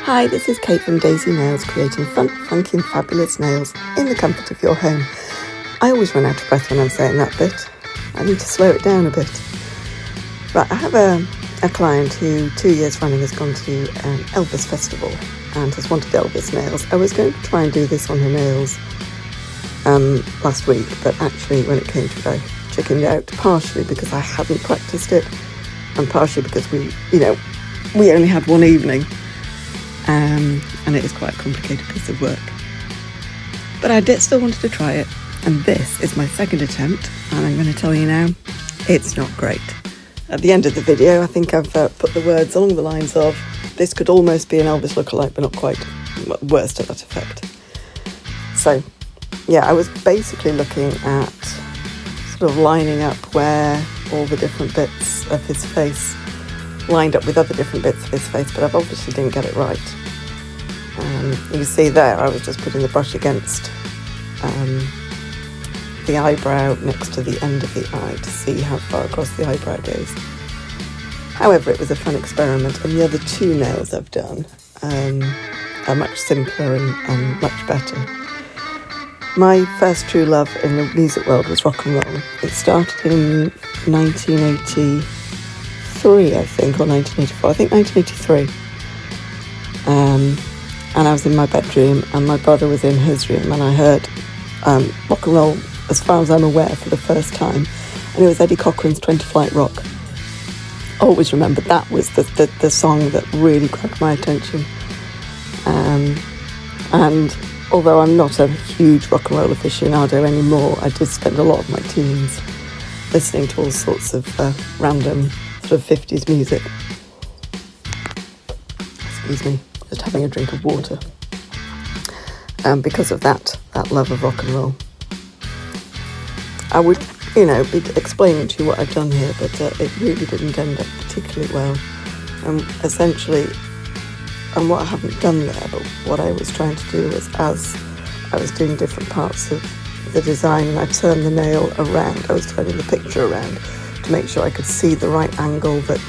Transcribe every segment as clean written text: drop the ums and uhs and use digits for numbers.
Hi, this is Kate from Daisy Nails, creating fun, funky and fabulous nails in the comfort of your home. I always run out of breath when I'm saying that bit. I need to slow it down a bit. Right, I have a client who 2 years running has gone to an Elvis festival and has wanted Elvis nails. I was going to try and do this on her nails last week, but actually when it came to it, I chickened out, partially because I hadn't practiced it and partially because we only had one evening. And it is quite a complicated piece of work. But I still wanted to try it, and this is my second attempt, and I'm going to tell you now, it's not great. At the end of the video, I think I've put the words along the lines of, this could almost be an Elvis lookalike, but not quite, worse to that effect. So, yeah, I was basically looking at sort of lining up where all the different bits of his face lined up with other different bits of his face, but I obviously didn't get it right. You see there, I was just putting the brush against the eyebrow next to the end of the eye to see how far across the eyebrow goes. However, it was a fun experiment, and the other two nails I've done are much simpler and much better. My first true love in the music world was rock and roll. It started in 1983, I think, or 1984. I think 1983. And I was in my bedroom and my brother was in his room, and I heard rock and roll, as far as I'm aware, for the first time. And it was Eddie Cochran's 20 Flight Rock. Always remember that was the song that really grabbed my attention. And although I'm not a huge rock and roll aficionado anymore, I did spend a lot of my teens listening to all sorts of random sort of 50s music. Excuse me, just having a drink of water. Because of that love of rock and roll. I would, be explaining to you what I've done here, but it really didn't end up particularly well. Essentially, and what I haven't done there, but what I was trying to do was, as I was doing different parts of the design and I turned the nail around, I was turning the picture around to make sure I could see the right angle that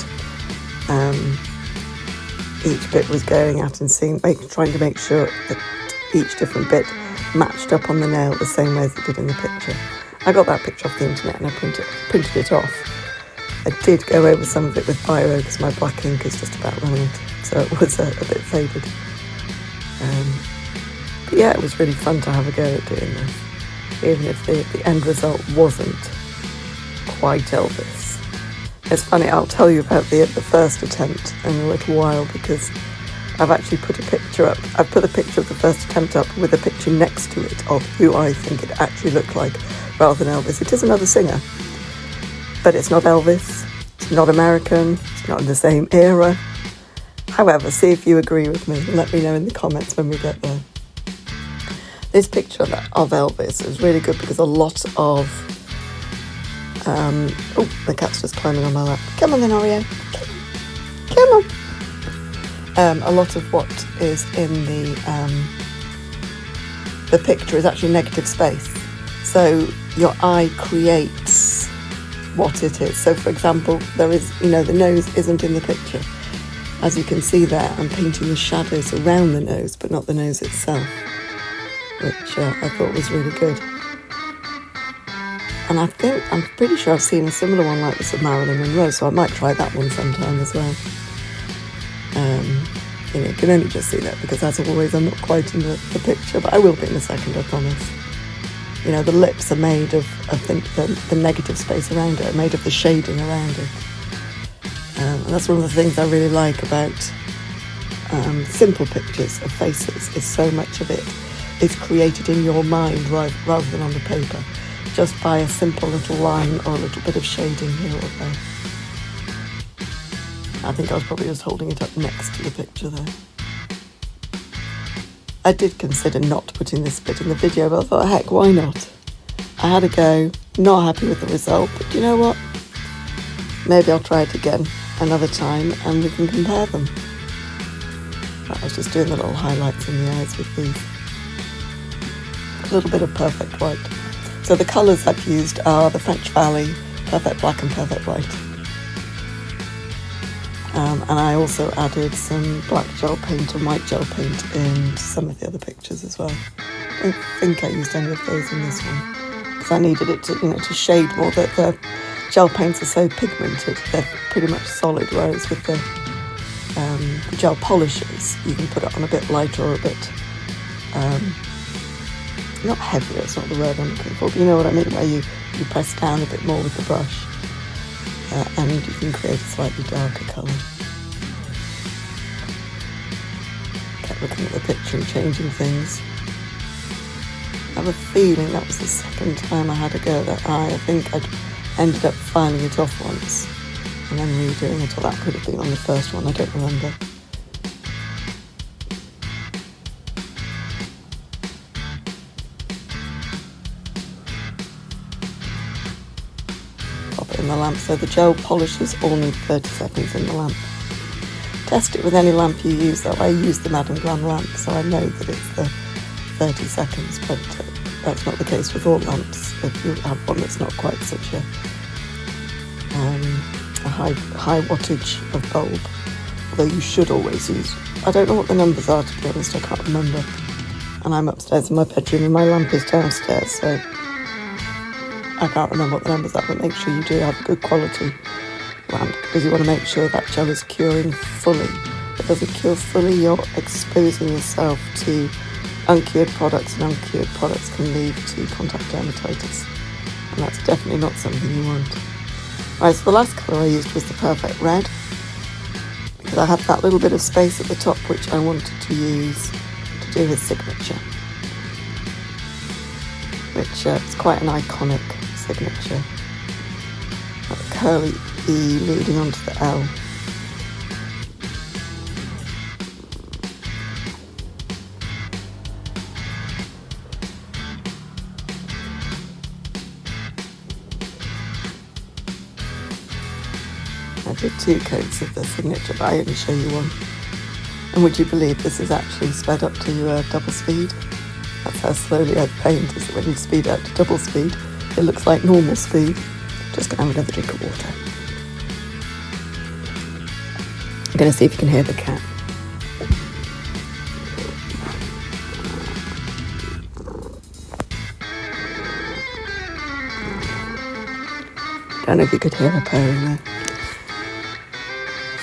each bit was going at, and trying to make sure that each different bit matched up on the nail the same way as it did in the picture. I got that picture off the internet and I printed it off. I did go over some of it with biro because my black ink is just about run out, so it was a bit faded. But yeah, it was really fun to have a go at doing this, even if the end result wasn't quite Elvis. It's funny, I'll tell you about the first attempt in a little while, because I've actually put a picture up. I've put a picture of the first attempt up with a picture next to it of who I think it actually looked like, rather than Elvis. It is another singer, but it's not Elvis, it's not American, it's not in the same era. However, see if you agree with me. Let me know in the comments when we get there. This picture of Elvis is really good because a lot of... the cat's just climbing on my lap. Come on then, Oreo. Come on. A lot of what is in the picture is actually negative space. So your eye creates what it is. So for example, there is, the nose isn't in the picture. As you can see there, I'm painting the shadows around the nose, but not the nose itself, which I thought was really good. And I'm pretty sure I've seen a similar one like this of Marilyn Monroe, so I might try that one sometime as well. You can only just see that because, as always, I'm not quite in the picture, but I will be in a second, I promise. The lips are made of, I think, the negative space around it, are made of the shading around it. And that's one of the things I really like about simple pictures of faces, is so much of it is created in your mind rather than on the paper, just by a simple little line or a little bit of shading here or there. I think I was probably just holding it up next to the picture there. I did consider not putting this bit in the video, but I thought, heck, why not? I had a go, not happy with the result, but you know what? Maybe I'll try it again another time and we can compare them. I was just doing the little highlights in the eyes with these. A little bit of perfect white. So the colours I've used are the French Valley, Perfect Black and Perfect White. And I also added some black gel paint and white gel paint in some of the other pictures as well. I don't think I used any of those in this one because I needed it to, to shade more. That the gel paints are so pigmented; they're pretty much solid. Whereas with the gel polishes, you can put it on a bit lighter or a bit not heavier. It's not the word I'm looking for, but you know what I mean. Where you press down a bit more with the brush. And you can create a slightly darker colour. Kept looking at the picture and changing things. I have a feeling that was the second time I had a go at that eye. I think I'd ended up filing it off once and then redoing it, or that could have been on the first one, I don't remember. In the lamp, so the gel polishes all need 30 seconds in the lamp. Test it with any lamp you use though. I use the Madam Glam lamp, so I know that it's the 30 seconds, but that's not the case with all lamps. If you have one that's not quite such a high wattage of bulb, although you should always use, I don't know what the numbers are, to be honest, I can't remember. And I'm upstairs in my bedroom and my lamp is downstairs, so I can't remember what the numbers are, but make sure you do have a good quality lamp, because you want to make sure that gel is curing fully. If it doesn't cure fully, you're exposing yourself to uncured products, and uncured products can lead to contact dermatitis, and that's definitely not something you want. Right, so the last colour I used was the Perfect Red, because I had that little bit of space at the top which I wanted to use to do his signature, which is quite an iconic signature. That curly E leading onto the L. I did 2 coats of the signature, but I only show you one. And would you believe this is actually sped up to double speed? That's how slowly I paint, is that when you speed up to double speed, it looks like normal speed. Just gonna have another drink of water. I'm gonna see if you can hear the cat. Don't know if you could hear her purring there.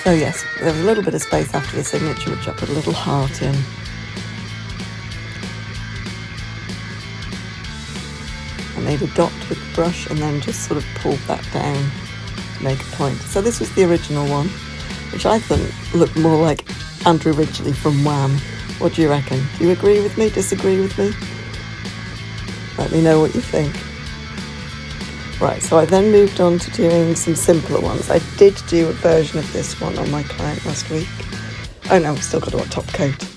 So yes, there was a little bit of space after the signature, which I put a little heart in. I made a dot with the brush and then just sort of pulled that down to make a point. So this was the original one, which I thought looked more like Andrew Ridgeley from Wham. What do you reckon? Do you agree with me? Disagree with me? Let me know what you think. Right, so I then moved on to doing some simpler ones. I did do a version of this one on my client last week. Oh no, I've still got a top coat.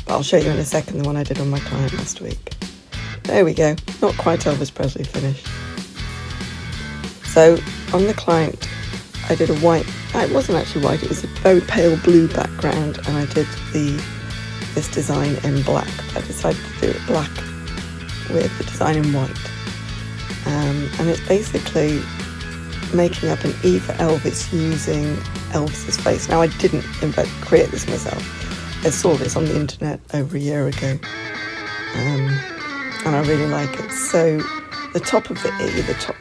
But I'll show you in a second the one I did on my client last week. There we go, not quite Elvis Presley finish. So on the client, I did a white, it wasn't actually white, it was a very pale blue background, and I did this design in black. I decided to do it black with the design in white. And it's basically making up an E for Elvis using Elvis's face. Now I didn't create this myself. I saw this on the internet over a year ago, and I really like it. So the top of the E, the top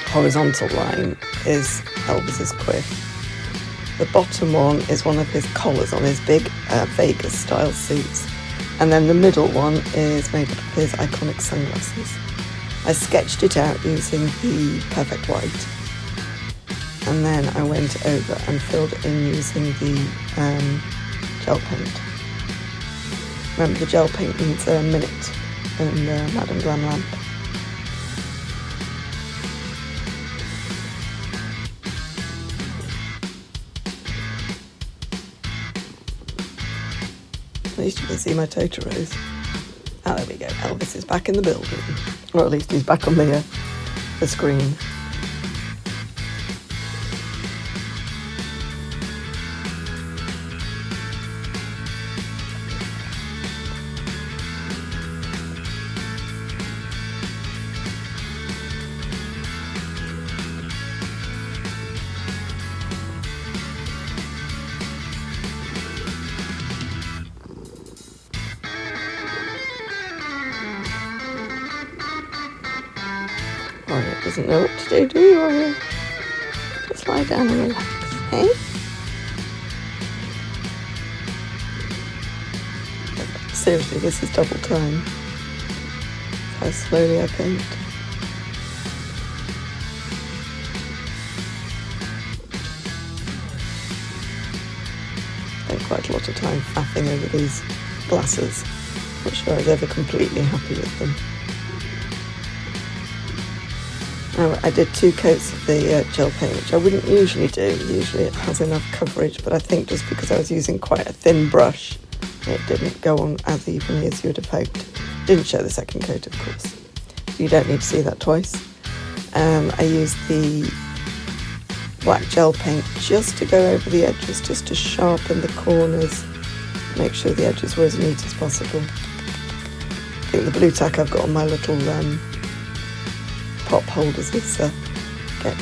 horizontal line, is Elvis's quiff. The bottom one is one of his collars on his big Vegas style suits, and then the middle one is made up of his iconic sunglasses. I sketched it out using the Perfect White, and then I went over and filled it in using the gel paint. Remember, the gel paint needs a minute in the Madam Glam lamp. At least you can see my Totoros. Ah, there we go. Elvis is back in the building. Or at least he's back on the screen. doesn't know what to do you, Oreo? Just lie down and relax, eh? Seriously, this is double time. How slowly I paint. Spent quite a lot of time faffing over these glasses. Not sure I was ever completely happy with them. Now, I did 2 coats of the gel paint, which I wouldn't usually do. Usually it has enough coverage, but I think just because I was using quite a thin brush, it didn't go on as evenly as you would have hoped. Didn't show the second coat, of course. You don't need to see that twice. I used the black gel paint just to go over the edges, just to sharpen the corners, make sure the edges were as neat as possible. I think the blue tack I've got on my little pop holders is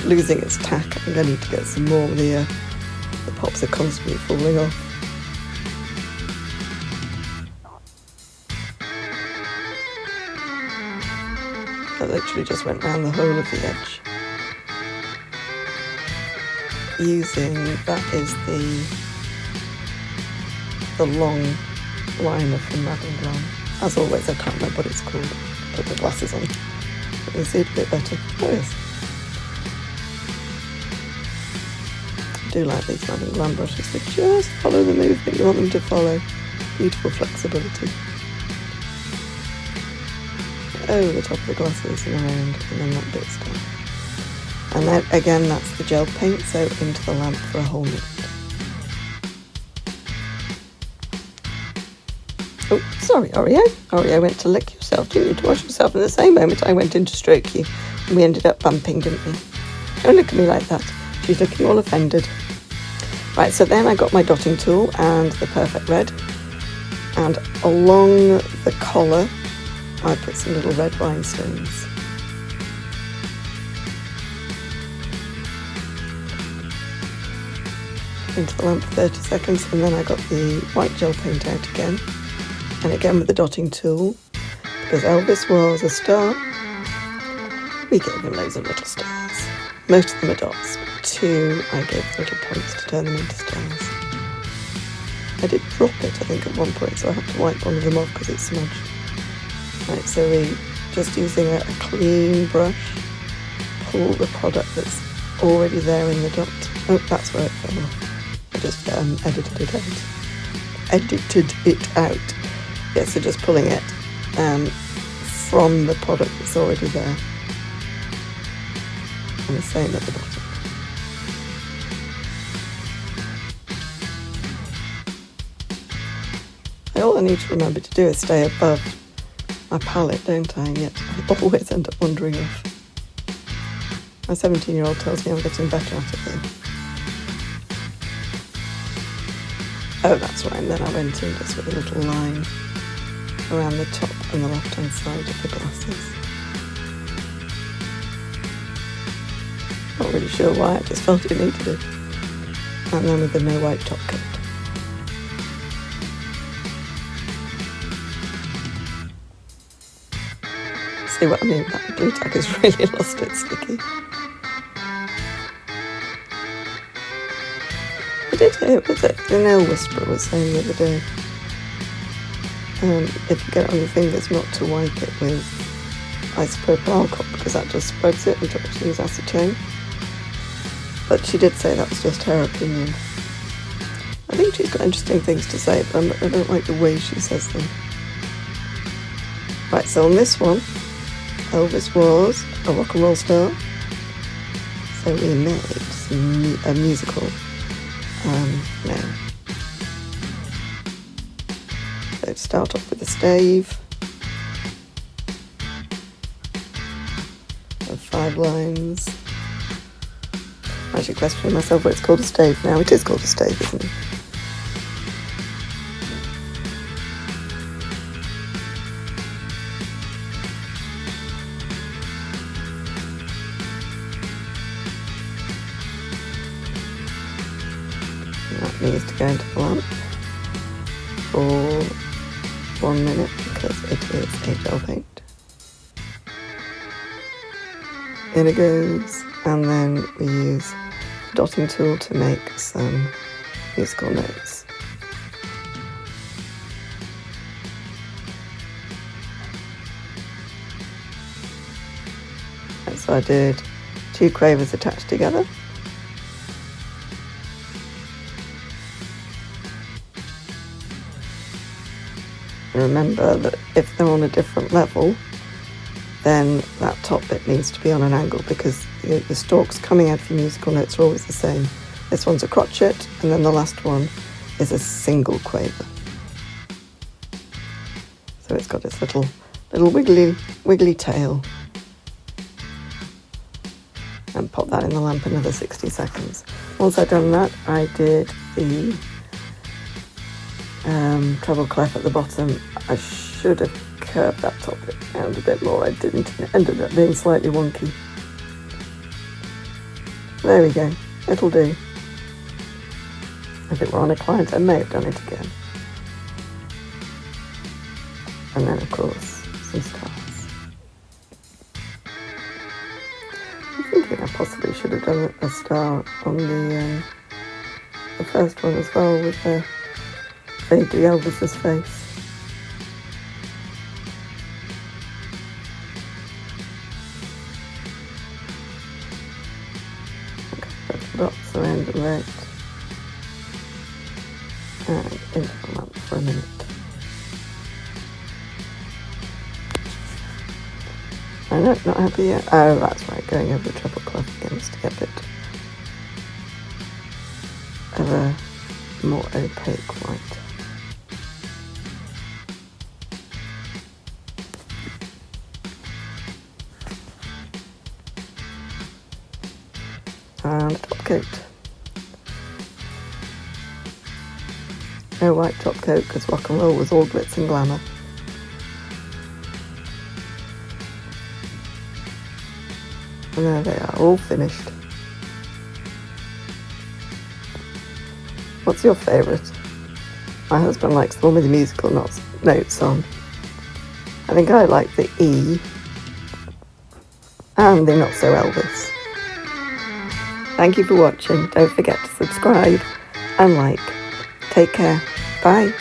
losing its tack. I think I need to get some more. The pops are constantly falling off. I literally just went round the whole of the edge. Using, that is the long liner from Madame Blanc. As always, I can't remember what it's called. Put the glasses on. You can see it a bit better. Oh yes. I do like these Madame Blanc brushes. They just follow the movement you want them to follow. Beautiful flexibility. Over the top of the glasses and around, and then that bit's done. And then again, that's the gel paint, so into the lamp for a whole minute. Oh, sorry, Oreo. Oreo went to lick yourself, didn't you? To wash yourself. In the same moment, I went in to stroke you, and we ended up bumping, didn't we? Don't look at me like that. She's looking all offended. Right, so then I got my dotting tool and the Perfect Red, and along the collar, I put some little red rhinestones. Into the lamp for 30 seconds, and then I got the white gel paint out again. And again with the dotting tool, because Elvis was a star, we gave him loads of little stars. Most of them are dots, but 2 I gave little points to turn them into stars. I did drop it, I think, at one point, so I had to wipe one of them off because it's smudged. Right, so we just using a clean brush, pull the product that's already there in the dot. Oh, that's where it fell off. I just edited it out. Yeah, so just pulling it from the product that's already there. And the same at the bottom. All I need to remember to do is stay above my palette, don't I? And yet I always end up wandering off. My 17-year-old tells me I'm getting better at it though. Oh, that's right, and then I went in just with a little line around the top and the left-hand side of the glasses. Not really sure why, I just felt it needed it. And then with the no white top coat. See what I mean? That blue tack has really lost its sticky. I did hear, was it the nail whisperer was saying the other day, if you get it on your fingers, not to wipe it with isopropyl alcohol because that just spreads it, and to actually use acetone. But she did say that was just her opinion. I think she's got interesting things to say, but I don't like the way she says them. Right, so on this one, Elvis was a rock and roll star, so we made a musical now. So to start off with a stave of 5 lines. I'm actually questioning myself whether it's called a stave now. It is called a stave, isn't it? That needs to go into the lamp for 1 minute because it is a gel paint. in it goes, and then we use the dotting tool to make some musical notes. And so I did 2 quavers attached together. And remember that if they're on a different level, then that top bit needs to be on an angle, because the stalks coming out for musical notes are always the same. This one's a crotchet, and then the last one is a single quaver. So it's got its little wiggly tail. And pop that in the lamp another 60 seconds. Once I'd done that, I did the treble clef at the bottom. I should have curved that top bit around a bit more. I didn't. It ended up being slightly wonky. There we go. It'll do. If it were on a client, I may have done it again. And then, of course, some stars. I'm thinking I possibly should have done a star on the first one as well, with the vaguely Elvis's face. Dots around the right and into the lamp for a minute. I'm not happy yet. Oh, that's right, going over the treble clef again just to get a bit of a more opaque white. And top coat. No white top coat, because rock and roll was all glitz and glamour. And there they are, all finished. What's your favourite? My husband likes the one with the musical notes on. I think I like the E and the Not So Elvis. Thank you for watching. Don't forget to subscribe and like. Take care. Bye.